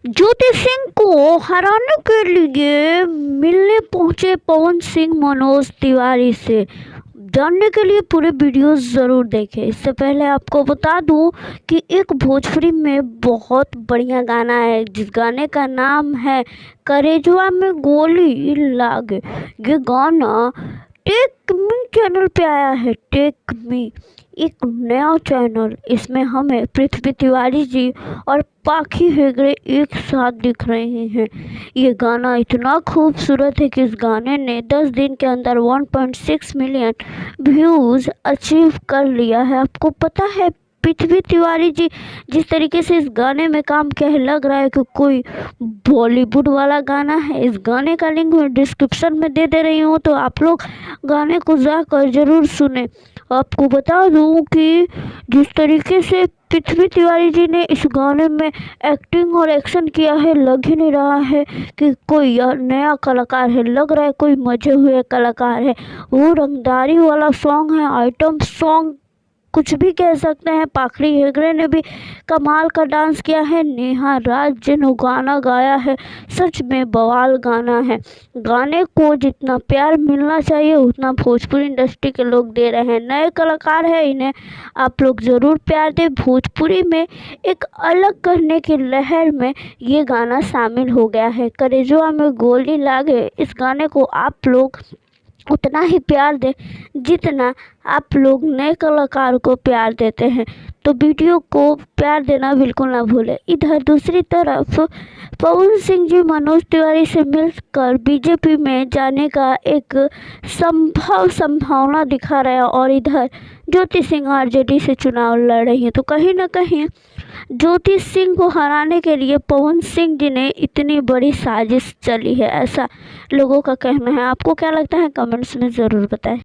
ज्योति सिंह को हराने के लिए मिलने पहुंचे पवन सिंह मनोज तिवारी से। जानने के लिए पूरे वीडियो ज़रूर देखें। इससे पहले आपको बता दूं कि एक भोजपुरी में बहुत बढ़िया गाना है जिस गाने का नाम है करेजवा में गोली लागे। ये गाना टेक मी चैनल पे आया है। टेक मी एक नया चैनल, इसमें हमें पृथ्वी तिवारी जी और पाखी हेगड़े एक साथ दिख रहे हैं। ये गाना इतना खूबसूरत है कि इस गाने ने 10 दिन के अंदर 1.6 मिलियन व्यूज़ अचीव कर लिया है। आपको पता है पृथ्वी तिवारी जी जिस तरीके से इस गाने में काम किया है, लग रहा है कि कोई बॉलीवुड वाला गाना है। इस गाने का लिंक मैं डिस्क्रिप्शन में दे रही हूँ, तो आप लोग गाने को जाकर ज़रूर सुने। आपको बता दूँ कि जिस तरीके से पृथ्वी तिवारी जी ने इस गाने में एक्टिंग और एक्शन किया है, लग ही नहीं रहा है कि कोई नया कलाकार है, लग रहा है कोई मजे हुए कलाकार है। वो रंगदारी वाला सॉन्ग है, आइटम सॉन्ग कुछ भी कह सकते हैं। पाखड़ी हेगड़े ने भी कमाल का डांस किया है। नेहा राज जिन्होंने गाना गाया है, सच में बवाल गाना है। गाने को जितना प्यार मिलना चाहिए उतना भोजपुरी इंडस्ट्री के लोग दे रहे हैं। नए कलाकार है, इन्हें आप लोग ज़रूर प्यार दें। भोजपुरी में एक अलग करने की लहर में ये गाना शामिल हो गया है। करेजवा में गोली लागे, इस गाने को आप लोग उतना ही प्यार दें जितना आप लोग नए कलाकार को प्यार देते हैं। तो वीडियो को प्यार देना बिल्कुल ना भूलें। इधर दूसरी तरफ पवन सिंह जी मनोज तिवारी से मिलकर बीजेपी में जाने का एक संभावना दिखा रहे हैं, और इधर ज्योति सिंह आरजेडी से चुनाव लड़ रही है। तो कहीं ना कहीं ज्योति सिंह को हराने के लिए पवन सिंह जी ने इतनी बड़ी साजिश चली है, ऐसा लोगों का कहना है। आपको क्या लगता है, कमेंट्स में ज़रूर बताएं।